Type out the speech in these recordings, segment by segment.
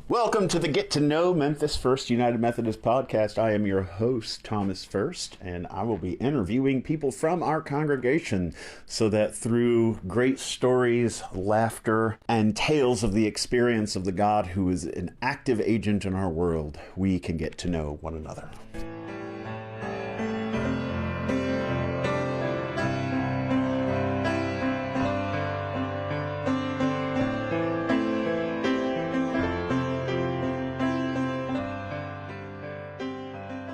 Welcome to the Get to Know Memphis First United Methodist podcast. I am your host, Thomas First, and I will be interviewing people from our congregation so that through great stories, laughter, and tales of the experience of the God who is an active agent in our world, we can get to know one another.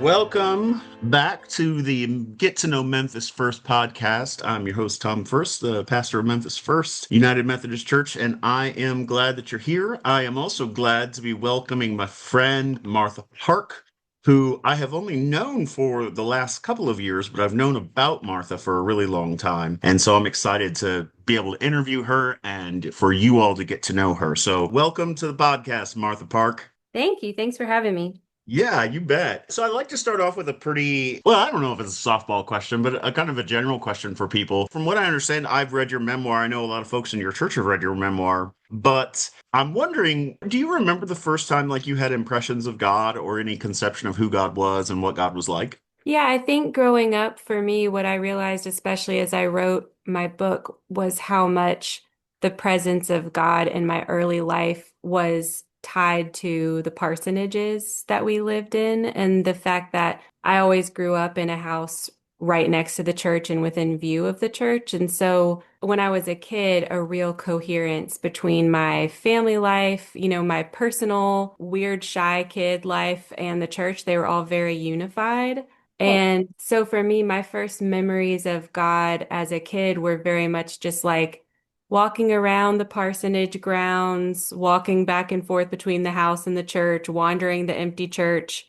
Welcome back to the Get to Know Memphis First podcast. I'm your host, Tom First, the pastor of Memphis First United Methodist Church, and I am glad that you're here. I am also glad to be welcoming my friend, Martha Park, who I have only known for the last couple of years, but I've known about Martha for a really long time. And so I'm excited to be able to interview her and for you all to get to know her. So welcome to the podcast, Martha Park. Thank you. Thanks for having me. Yeah, you bet. So I'd like to start off with a pretty, well, I don't know if it's a softball question, but a kind of a general question for people. From what I understand, I've read your memoir. I know a lot of folks in your church have read your memoir, but I'm wondering, do you remember the first time like you had impressions of God or any conception of who God was and what God was like? Yeah, I think growing up for me, what I realized, especially as I wrote my book, was how much the presence of God in my early life was tied to the parsonages that we lived in, and the fact that I always grew up in a house right next to the church and within view of the church. And so when I was a kid, a real coherence between my family life, my personal weird, shy kid life and the church, they were all very unified. And so for me, my first memories of God as a kid were very much just like walking around the parsonage grounds, walking back and forth between the house and the church, wandering the empty church,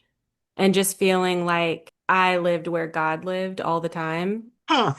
and just feeling like I lived where God lived all the time. Huh.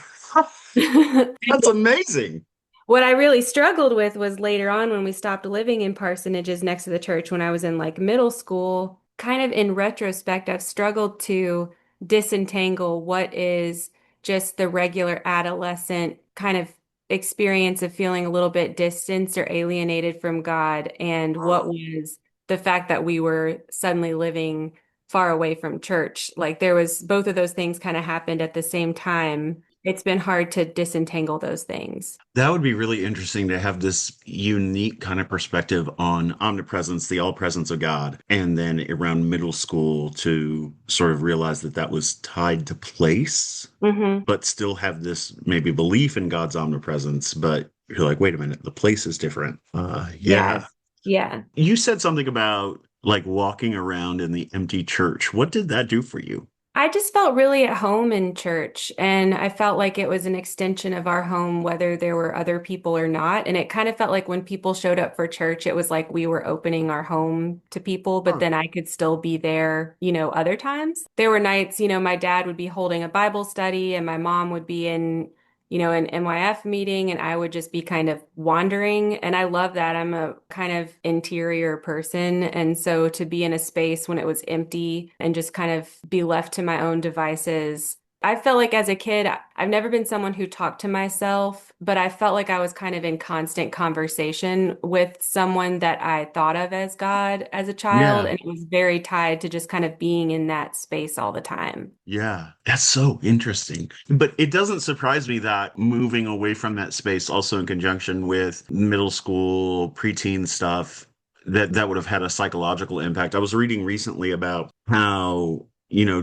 That's amazing. What I really struggled with was later on when we stopped living in parsonages next to the church when I was in like middle school. Kind of in retrospect, I've struggled to disentangle what is just the regular adolescent kind of experience of feeling a little bit distanced or alienated from God and what was the fact that we were suddenly living far away from church. Like there was both of those things kind of happened at the same time. It's been hard to disentangle those things. That would be really interesting to have this unique kind of perspective on omnipresence, the all presence of God, and then around middle school to sort of realize that that was tied to place, Hmm. but still have this maybe belief in God's omnipresence. But you're like, wait a minute, the place is different. Yeah. Yes. Yeah. You said something about like walking around in the empty church. What did that do for you? I just felt really at home in church, and I felt like it was an extension of our home, whether there were other people or not. And it kind of felt like when people showed up for church, it was like we were opening our home to people, but then I could still be there, other times. There were nights, my dad would be holding a Bible study and my mom would be in an NYF meeting and I would just be kind of wandering. And I love that. I'm a kind of interior person. And so to be in a space when it was empty and just kind of be left to my own devices. I felt like as a kid, I've never been someone who talked to myself, but I felt like I was kind of in constant conversation with someone that I thought of as God as a child. Yeah. And it was very tied to just kind of being in that space all the time. Yeah, that's so interesting. But it doesn't surprise me that moving away from that space, also in conjunction with middle school, preteen stuff, that would have had a psychological impact. I was reading recently about how,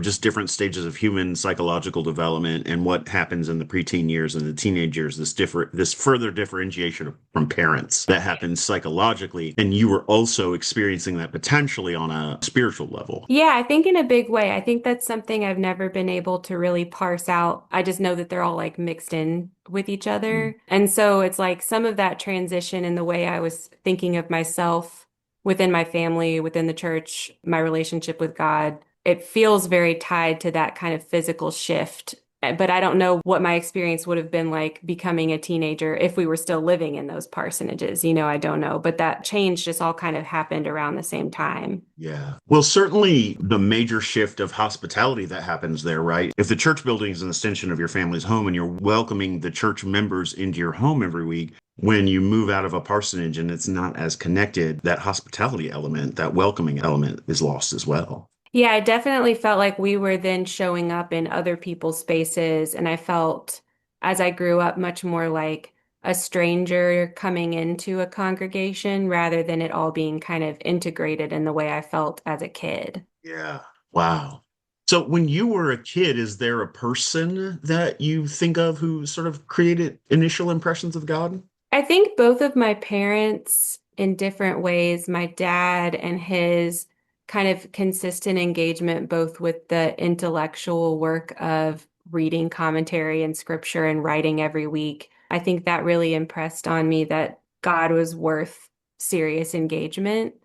just different stages of human psychological development and what happens in the preteen years and the teenage years, this further differentiation from parents that happens psychologically. And you were also experiencing that potentially on a spiritual level. Yeah, I think in a big way. I think that's something I've never been able to really parse out. I just know that they're all like mixed in with each other. And so it's like some of that transition in the way I was thinking of myself within my family, within the church, my relationship with God, it feels very tied to that kind of physical shift. But I don't know what my experience would have been like becoming a teenager if we were still living in those parsonages. I don't know. But that change just all kind of happened around the same time. Yeah. Well, certainly the major shift of hospitality that happens there, right? If the church building is an extension of your family's home and you're welcoming the church members into your home every week, when you move out of a parsonage and it's not as connected, that hospitality element, that welcoming element is lost as well. Yeah, I definitely felt like we were then showing up in other people's spaces. And I felt as I grew up much more like a stranger coming into a congregation rather than it all being kind of integrated in the way I felt as a kid. Yeah. Wow. So when you were a kid, is there a person that you think of who sort of created initial impressions of God? I think both of my parents, in different ways, my dad and his kind of consistent engagement, both with the intellectual work of reading commentary and scripture and writing every week, I think that really impressed on me that God was worth serious engagement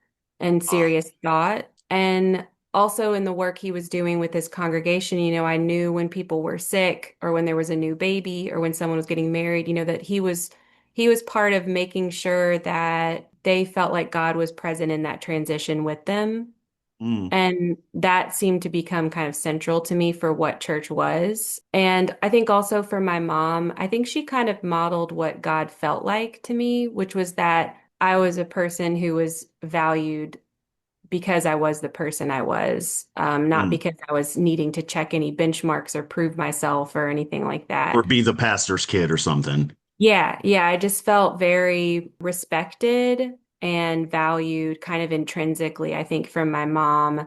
and Ah, serious thought. And also in the work he was doing with his congregation, I knew when people were sick or when there was a new baby or when someone was getting married, that he was part of making sure that they felt like God was present in that transition with them. mm, And that seemed to become kind of central to me for what church was. And I think also for my mom, I think she kind of modeled what God felt like to me, which was that I was a person who was valued because I was the person I was, not mm. because I was needing to check any benchmarks or prove myself or anything like Or that. be the pastor's kid or something. Yeah, yeah, I just felt very respected and valued kind of intrinsically, I think, from my mom.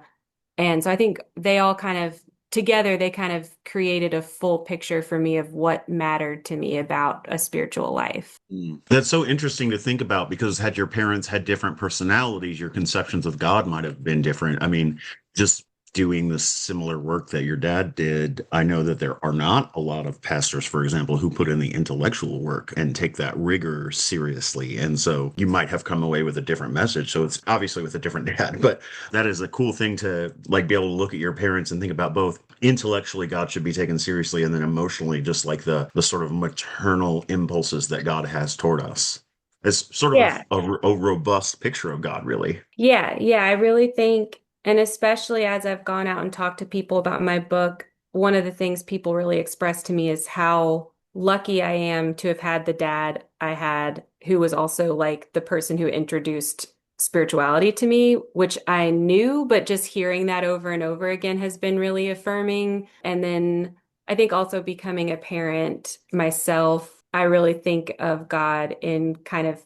And so I think they all kind of together, they kind of created a full picture for me of what mattered to me about a spiritual life. Mm. That's so interesting to think about because had your parents had different personalities, your conceptions of God might have been different. I mean, just doing the similar work that your dad did, I know that there are not a lot of pastors, for example, who put in the intellectual work and take that rigor seriously. And so you might have come away with a different message. So it's obviously with a different dad, but that is a cool thing to like be able to look at your parents and think about both intellectually God should be taken seriously and then emotionally just like the sort of maternal impulses that God has toward us. It's sort of Yeah. a robust picture of God, really. Yeah, yeah, I really think, and especially as I've gone out and talked to people about my book, one of the things people really express to me is how lucky I am to have had the dad I had, who was also like the person who introduced spirituality to me, which I knew, but just hearing that over and over again has been really affirming. And then I think also becoming a parent myself, I really think of God in kind of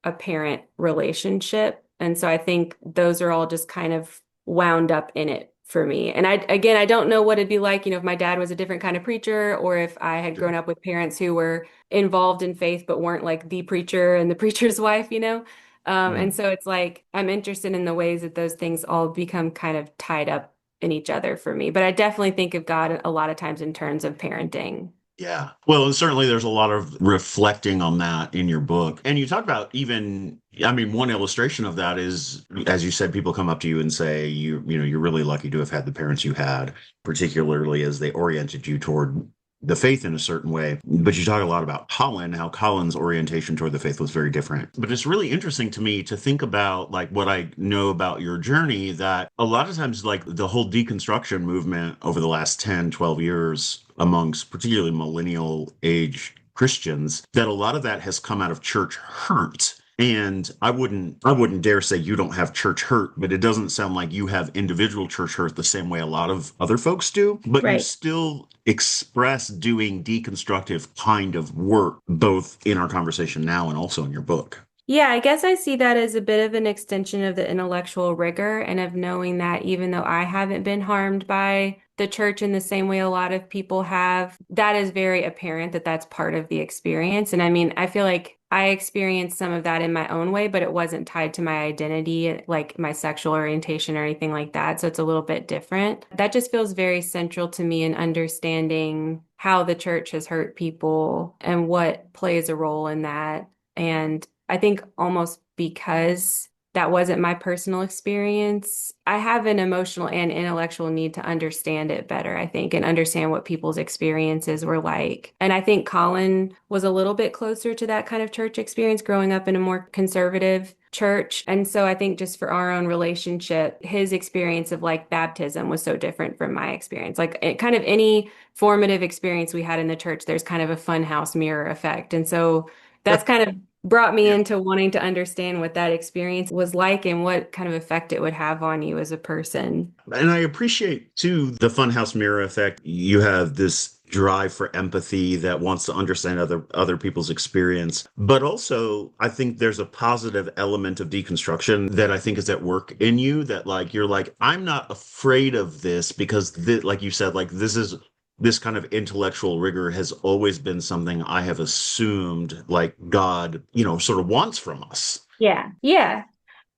a parent relationship. And so I think those are all just kind of wound up in it for me. And again, I don't know what it'd be like, if my dad was a different kind of preacher or if I had grown up with parents who were involved in faith but weren't like the preacher and the preacher's wife. And Mm. so it's like I'm interested in the ways that those things all become kind of tied up in each other for me. But I definitely think of God a lot of times in terms of parenting. Yeah. Well, and certainly there's a lot of reflecting on that in your book. And you talk about even, I mean, one illustration of that is, as you said, people come up to you and say, you're really lucky to have had the parents you had, particularly as they oriented you toward the faith in a certain way. But you talk a lot about Colin, how Colin's orientation toward the faith was very different. But it's really interesting to me to think about like what I know about your journey that a lot of times like the whole deconstruction movement over the last 10, 12 years amongst particularly millennial age Christians, that a lot of that has come out of church hurt. And I wouldn't dare say you don't have church hurt, but it doesn't sound like you have individual church hurt the same way a lot of other folks do. But you Right. still express doing deconstructive kind of work, both in our conversation now and also in your book. Yeah, I guess I see that as a bit of an extension of the intellectual rigor and of knowing that even though I haven't been harmed by the church in the same way a lot of people have, that is very apparent that that's part of the experience. And I mean, I feel like I experienced some of that in my own way, but it wasn't tied to my identity, like my sexual orientation or anything like that. So it's a little bit different. That just feels very central to me in understanding how the church has hurt people and what plays a role in that. And I think almost because that wasn't my personal experience, I have an emotional and intellectual need to understand it better, I think, and understand what people's experiences were like. And I think Colin was a little bit closer to that kind of church experience growing up in a more conservative church. And so I think just for our own relationship, his experience of like baptism was so different from my experience. Like kind of any formative experience we had in the church, there's kind of a fun house mirror effect. And so that's kind of brought me Yeah. into wanting to understand what that experience was like and what kind of effect it would have on you as a person. And I appreciate too the funhouse mirror effect. You have this drive for empathy that wants to understand other people's experience. But also, I think there's a positive element of deconstruction that I think is at work in you that like you're like, I'm not afraid of this because like you said, like this kind of intellectual rigor has always been something I have assumed like God, sort of wants from us. Yeah. Yeah.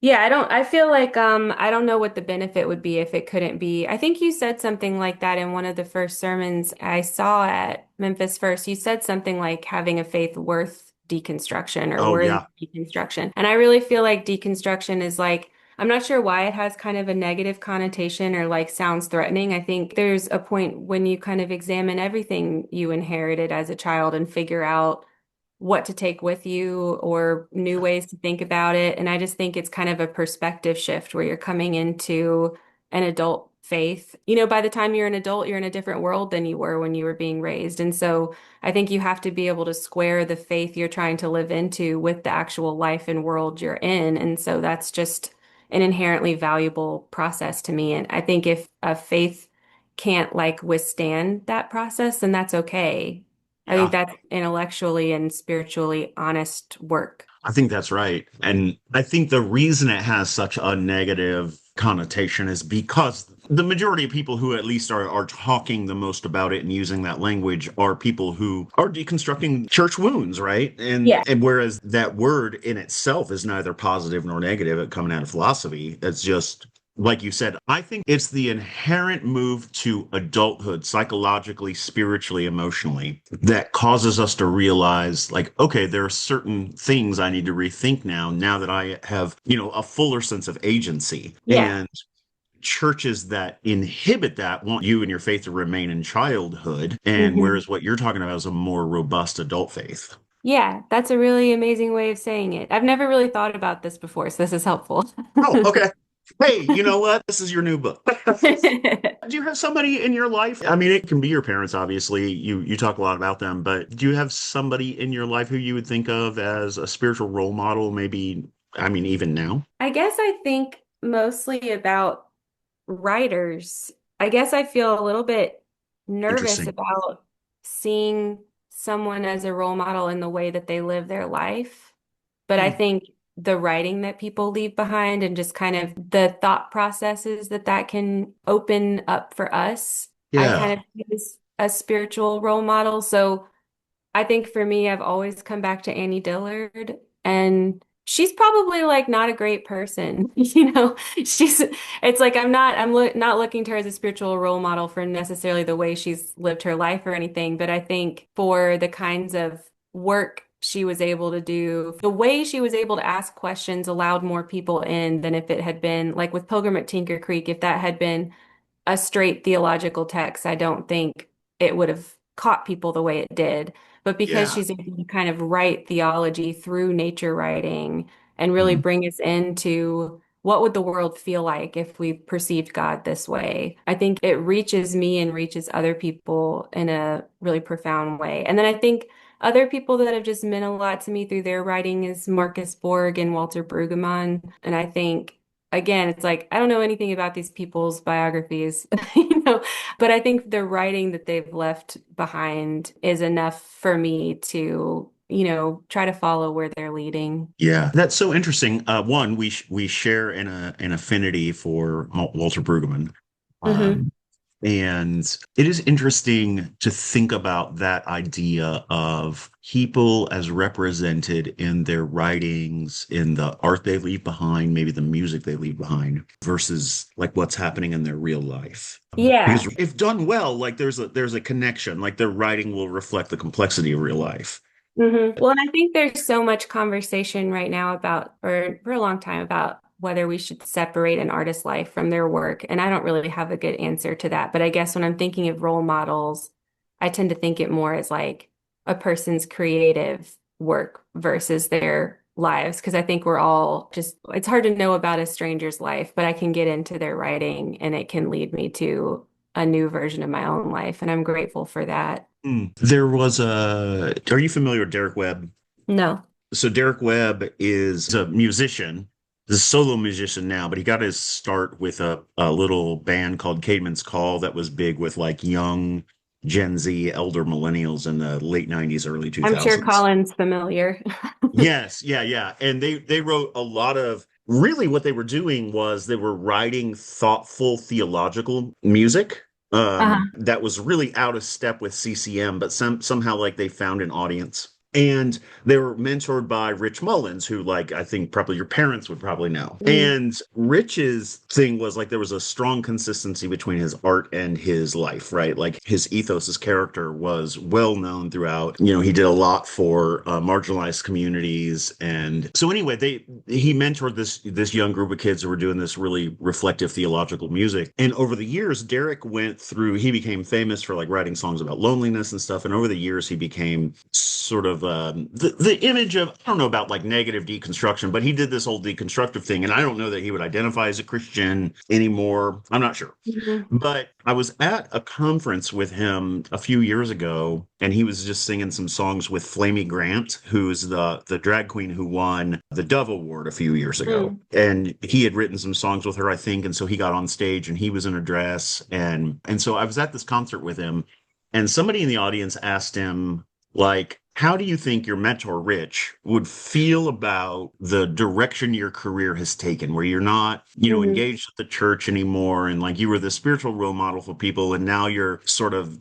Yeah, I feel like I don't know what the benefit would be if it couldn't be. I think you said something like that in one of the first sermons I saw at Memphis First. You said something like having a faith worth deconstruction or Oh worthy yeah. deconstruction. And I really feel like deconstruction is like I'm not sure why it has kind of a negative connotation or like sounds threatening. I think there's a point when you kind of examine everything you inherited as a child and figure out what to take with you or new ways to think about it. And I just think it's kind of a perspective shift where you're coming into an adult faith. By the time you're an adult, you're in a different world than you were when you were being raised. And so I think you have to be able to square the faith you're trying to live into with the actual life and world you're in. And so that's just an inherently valuable process to me. And I think if a faith can't like withstand that process, then that's okay. I think Yeah. that's intellectually and spiritually honest work. I think that's right. And I think the reason it has such a negative connotation is because the majority of people who at least are talking the most about it and using that language are people who are deconstructing church wounds, right? And Yeah. and whereas that word in itself is neither positive nor negative, it coming out of philosophy, it's just like you said, I think it's the inherent move to adulthood, psychologically, spiritually, emotionally, that causes us to realize, like, okay, there are certain things I need to rethink now that I have, a fuller sense of agency. Yeah. And churches that inhibit that want you and your faith to remain in childhood. And hmm whereas what you're talking about is a more robust adult faith. Yeah, that's a really amazing way of saying it. I've never really thought about this before, so this is helpful. Oh, okay. Hey, you know what? This is your new book. Do you have somebody in your life? I mean, it can be your parents, obviously. You talk a lot about them, but do you have somebody in your life who you would think of as a spiritual role model, maybe, I mean, even now? I guess I think mostly about writers. I guess I feel a little bit nervous Interesting. about seeing someone as a role model in the way that they live their life. But I Hmm. think the writing that people leave behind and just kind of the thought processes that can open up for us, I kind Yeah. of see as a spiritual role model. So I think for me, I've always come back to Annie Dillard, and she's probably like not a great person. It's like not looking to her as a spiritual role model for necessarily the way she's lived her life or anything, but I think for the kinds of work she was able to do, the way she was able to ask questions allowed more people in than if it had been like with Pilgrim at Tinker Creek, if that had been a straight theological text, I don't think it would have caught people the way it did. But because Yeah. she's able to kind of write theology through nature writing and really Mhm. bring us into what would the world feel like if we perceived God this way, I think it reaches me and reaches other people in a really profound way. And then I think other people that have just meant a lot to me through their writing is Marcus Borg and Walter Brueggemann. And I think again, it's like I don't know anything about these people's biographies, but I think the writing that they've left behind is enough for me to, try to follow where they're leading. Yeah, that's so interesting. One, we share an affinity for Walter Brueggemann. hmm Um, And it is interesting to think about that idea of people as represented in their writings, in the art they leave behind, maybe the music they leave behind, versus like what's happening in their real life. Because Yeah. if done well, like there's a connection, like their writing will reflect the complexity of real life. Well, and I think there's so much conversation right now about, or for a long time, about whether we should separate an artist's life from their work. And I don't really have a good answer to that. But I guess when I'm thinking of role models, I tend to think it more as like a person's creative work versus their lives. Because I think we're all just, it's hard to know about a stranger's life, but I can get into their writing and it can lead me to a new version of my own life. And I'm grateful for that. There was a, are you familiar with Derek Webb? No. So Derek Webb is a musician, he's a solo musician now, but he got his start with a little band called Caedmon's Call that was big with like young Gen Z, elder millennials in the late 90s, early I'm sure 2000s. Colin's familiar. Yes, yeah, yeah. And they wrote a lot of really what they were doing was they were writing thoughtful theological music Uh-huh. that was really out of step with CCM, but somehow like they found an audience. And they were mentored by Rich Mullins, who like I think probably your parents would probably know. Mm. And Rich's thing was like there was a strong consistency between his art and his life, right? Like his ethos, his character was well known throughout. You know, he did a lot for marginalized communities, and so anyway, he mentored this young group of kids who were doing this really reflective theological music. And over the years, Derek went through. He became famous for like writing songs about loneliness and stuff. And over the years, he became sort of the image of, I don't know about like negative deconstruction, but he did this whole deconstructive thing. And I don't know that he would identify as a Christian anymore. I'm not sure. Mhm. But I was at a conference with him a few years ago, and he was just singing some songs with Flamey Grant, who's the drag queen who won the Dove Award a few years ago. Mm. And he had written some songs with her, I think, and so he got on stage and he was in a dress, and so I was at this concert with him, and somebody in the audience asked him, like, how do you think your mentor, Rich, would feel about the direction your career has taken, where you're not, Mhm. engaged with the church anymore, and like you were the spiritual role model for people, and now you're sort of,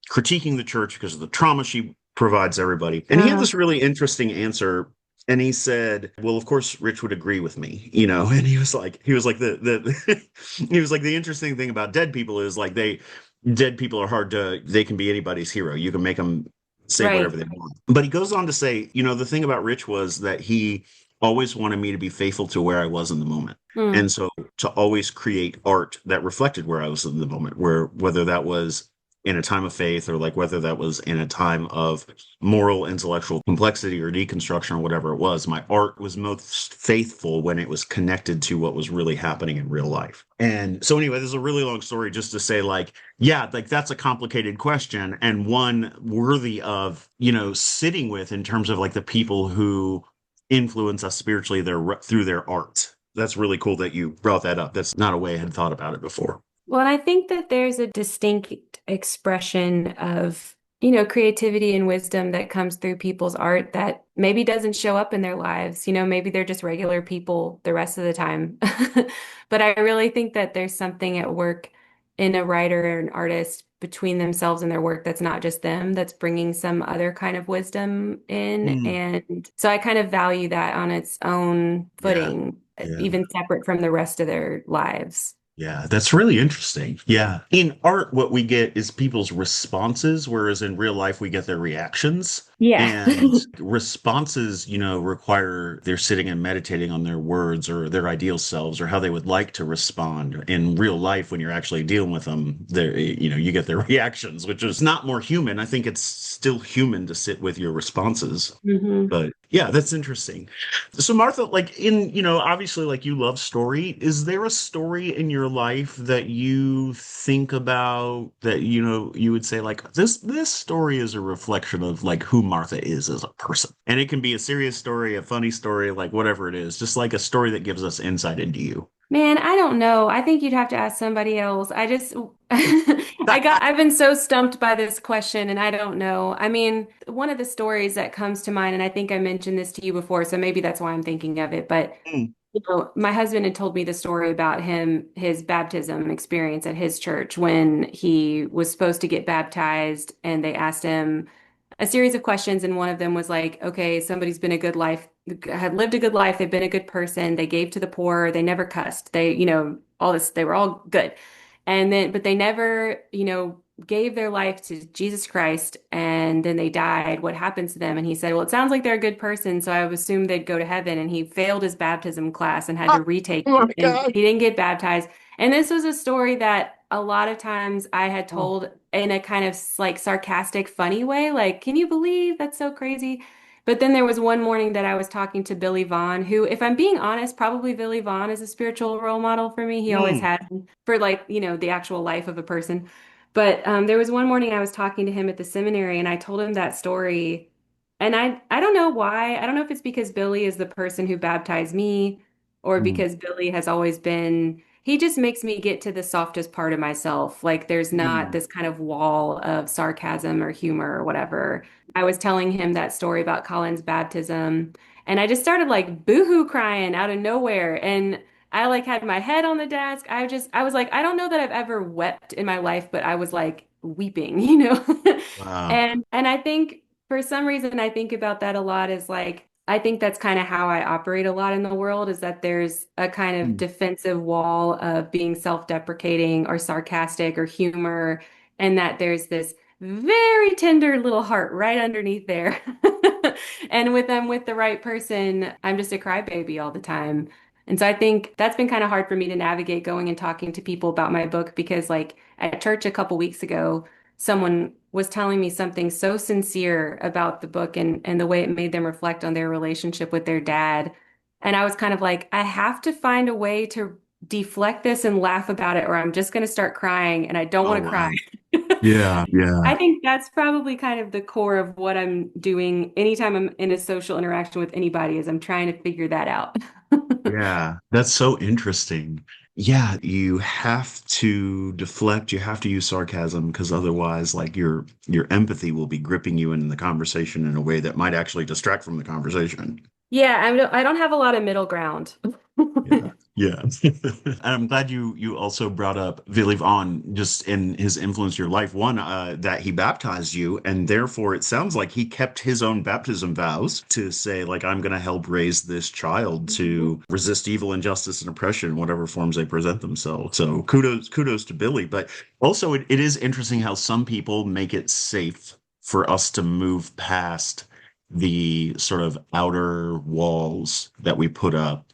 critiquing the church because of the trauma she provides everybody. And he had Uh-huh. this really interesting answer. And he said, "Well, of course, Rich would agree with me, you know." And he was like he was like the interesting thing about dead people is like dead people are hard to, they can be anybody's hero. You can make them say Right. whatever they want. But he goes on to say, the thing about Rich was that he always wanted me to be faithful to where I was in the moment. Mm. And so to always create art that reflected where I was in the moment, where whether that was in a time of faith or like whether that was in a time of moral intellectual complexity or deconstruction or whatever it was, my art was most faithful when it was connected to what was really happening in real life. And so anyway, this is a really long story just to say like, yeah, like that's a complicated question and one worthy of, sitting with in terms of like the people who influence us spiritually through their art. That's really cool that you brought that up. That's not a way I had thought about it before. Well, and I think that there's a distinct expression of, creativity and wisdom that comes through people's art that maybe doesn't show up in their lives. Maybe they're just regular people the rest of the time. But I really think that there's something at work in a writer or an artist between themselves and their work that's not just them, that's bringing some other kind of wisdom in. Mm, And so I kind of value that on its own yeah. footing, Yeah. even separate from the rest of their lives. Yeah, that's really interesting. Yeah. In art, what we get is people's responses, whereas in real life, we get their reactions. Yeah. And responses, require they're sitting and meditating on their words or their ideal selves or how they would like to respond. In real life, when you're actually dealing with them, you get their reactions, which is not more human. I think it's still human to sit with your responses. hmm But yeah, that's interesting. So Martha, like obviously like you love story. Is there a story in your life that you think about that, you would say like this story is a reflection of like who Martha is as a person? And it can be a serious story, a funny story, like whatever it is, just like a story that gives us insight into you. Man, I don't know. I think you'd have to ask somebody else. I just, I've been so stumped by this question and I don't know. I mean, one of the stories that comes to mind, and I think I mentioned this to you before, so maybe that's why I'm thinking of it, but Mm, my husband had told me the story about his baptism experience at his church when he was supposed to get baptized, and they asked him a series of questions, and one of them was like, okay, somebody's been a good life, had lived a good life, they've been a good person, they gave to the poor, they never cussed, they, all this, they were all good. And then, but they never, gave their life to Jesus Christ and then they died. What happens to them? And he said, well, it sounds like they're a good person, so I would assume they'd go to heaven. And he failed his baptism class and had to retake oh my it, and God. he didn't get baptized. And this was a story that a lot of times I had Oh. told in a kind of like sarcastic, funny way, like, can you believe that's so crazy? But then there was one morning that I was talking to Billy Vaughn, who, if I'm being honest, probably Billy Vaughn is a spiritual role model for me. He always Mm, has for like, the actual life of a person. But there was one morning I was talking to him at the seminary and I told him that story And I don't know why. I don't know if it's because Billy is the person who baptized me or Mm, because Billy has always been, he just makes me get to the softest part of myself. Like there's not mm. this kind of wall of sarcasm or humor or whatever. I was telling him that story about Colin's baptism, and I just started like boohoo crying out of nowhere. And I like had my head on the desk. I was like, I don't know that I've ever wept in my life, but I was like weeping, you know? Wow. And I think for some reason I think about that a lot is like I think that's kind of how I operate a lot in the world is that there's a kind of Mm. defensive wall of being self-deprecating or sarcastic or humor, and that there's this very tender little heart right underneath there. And with them with the right person, I'm just a crybaby all the time. And so I think that's been kind of hard for me to navigate going and talking to people about my book because like at church a couple weeks ago, someone was telling me something so sincere about the book and the way it made them reflect on their relationship with their dad. And I was kind of like, I have to find a way to deflect this and laugh about it, or I'm just going to start crying and I don't Oh, want to cry. wow. Yeah, yeah. I think that's probably kind of the core of what I'm doing anytime I'm in a social interaction with anybody is I'm trying to figure that out. Yeah, that's so interesting. Yeah, you have to deflect, you have to use sarcasm because otherwise like your empathy will be gripping you in the conversation in a way that might actually distract from the conversation. Yeah, I don't have a lot of middle ground. Yeah. Yeah. And I'm glad you also brought up Vili Vaughn just in his influence in your life. One, that he baptized you, and therefore it sounds like he kept his own baptism vows to say, like, I'm gonna help raise this child to resist evil, injustice, and oppression in whatever forms they present themselves. So kudos to Billy. But also it is interesting how some people make it safe for us to move past the sort of outer walls that we put up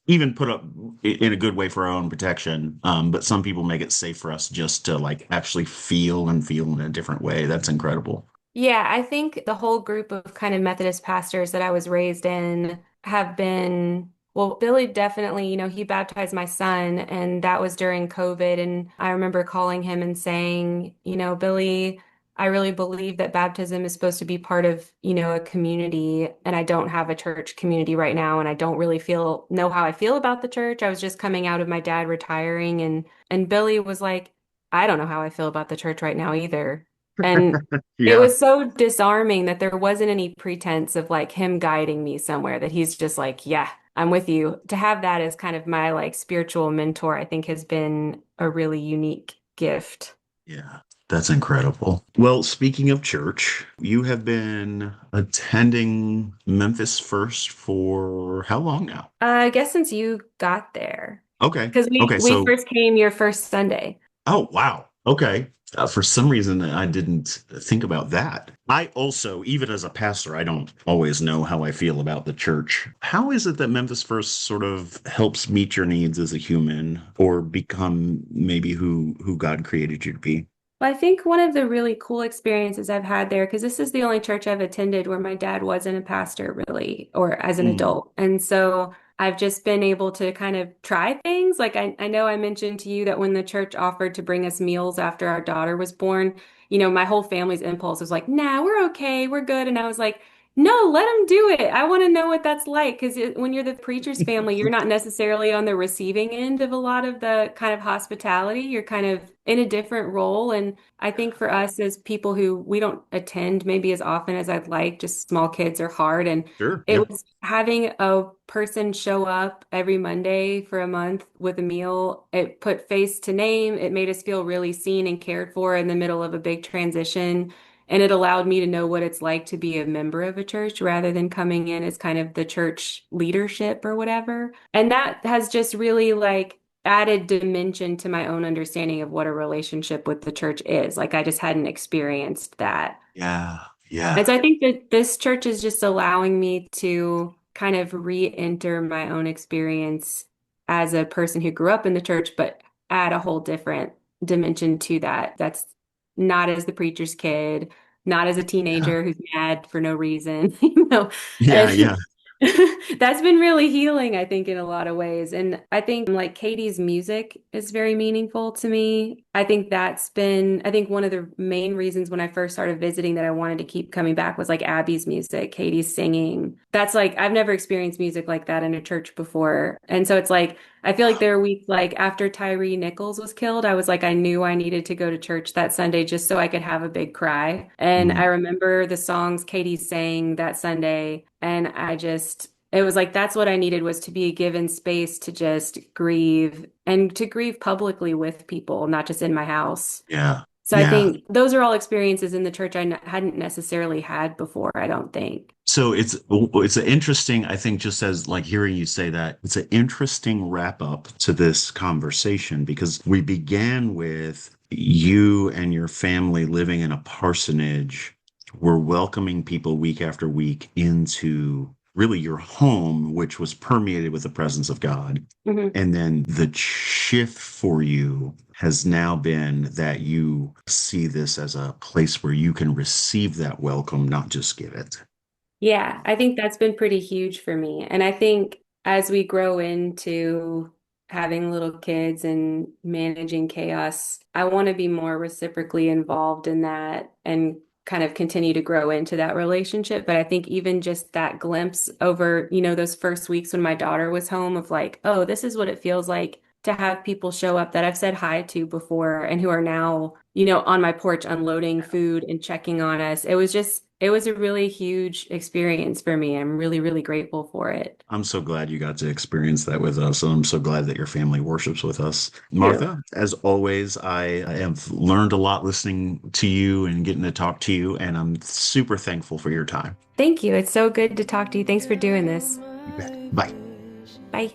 even put up in a good way for our own protection. But some people make it safe for us just to like actually feel and feel in a different way. That's incredible. Yeah, I think the whole group of kind of Methodist pastors that I was raised in have been, well, Billy definitely, he baptized my son, and that was during COVID. And I remember calling him and saying, Billy, I really believe that baptism is supposed to be part of, a community, and I don't have a church community right now, and I don't really know how I feel about the church. I was just coming out of my dad retiring, and Billy was like, I don't know how I feel about the church right now either. And it Yeah. was so disarming that there wasn't any pretense of like him guiding me somewhere, that he's just like, yeah, I'm with you. To have that as kind of my like spiritual mentor, I think has been a really unique gift. Yeah. That's incredible. Well, speaking of church, you have been attending Memphis First for how long now? I guess since you got there, Okay. because we Okay. we So, first came your first Sunday. oh, wow. Okay. For some reason, I didn't think about that. I also, even as a pastor, I don't always know how I feel about the church. How is it that Memphis First sort of helps meet your needs as a human or become maybe who God created you to be? Well, I think one of the really cool experiences I've had there, because this is the only church I've attended where my dad wasn't a pastor really, or as an Mm, adult. And so I've just been able to kind of try things. Like I know I mentioned to you that when the church offered to bring us meals after our daughter was born, my whole family's impulse was like, nah, we're okay, we're good. And I was like, no, let them do it. I want to know what that's like. Because when you're the preacher's family, you're not necessarily on the receiving end of a lot of the kind of hospitality. You're kind of in a different role. And I think for us as people who we don't attend maybe as often as I'd like, just small kids are hard. And sure. it Yeah. was having a person show up every Monday for a month with a meal. It put face to name. It made us feel really seen and cared for in the middle of a big transition. And it allowed me to know what it's like to be a member of a church rather than coming in as kind of the church leadership or whatever. And that has just really like added dimension to my own understanding of what a relationship with the church is. Like I just hadn't experienced that. Yeah. And Yeah. so I think that this church is just allowing me to kind of re-enter my own experience as a person who grew up in the church, but add a whole different dimension to that. That's not as the preacher's kid, not as a Yeah. teenager who's mad for no reason, Yeah. and Yeah. That's been really healing, I think, in a lot of ways. And I think like Katie's music is very meaningful to me. I think one of the main reasons when I first started visiting that I wanted to keep coming back was like Abby's music, Katie's singing. That's like, I've never experienced music like that in a church before. And so it's like, I feel like there were weeks like after Tyree Nichols was killed, I was like, I knew I needed to go to church that Sunday just so I could have a big cry. And I Mm, remember the songs Katie sang that Sunday, and it was like that's what I needed was to be given space to just grieve and to grieve publicly with people, not just in my house. yeah. So I Yeah. think those are all experiences in the church hadn't necessarily had before, I don't think. So it's an interesting, I think, just as like hearing you say that, it's an interesting wrap up to this conversation because we began with you and your family living in a parsonage. We're welcoming people week after week into really your home, which was permeated with the presence of God. Hmm. And then the shift for you has now been that you see this as a place where you can receive that welcome, not just give it. Yeah, I think that's been pretty huge for me. And I think as we grow into having little kids and managing chaos, I want to be more reciprocally involved in that and kind of continue to grow into that relationship. But I think even just that glimpse over, those first weeks when my daughter was home of like, oh, this is what it feels like to have people show up that I've said hi to before and who are now, on my porch unloading food and checking on us. It was a really huge experience for me. I'm really, really grateful for it. I'm so glad you got to experience that with us. And I'm so glad that your family worships with us. You. Martha, as always, I have learned a lot listening to you and getting to talk to you, and I'm super thankful for your time. Thank you. It's so good to talk to you. Thanks for doing this. You bet. Bye. Bye.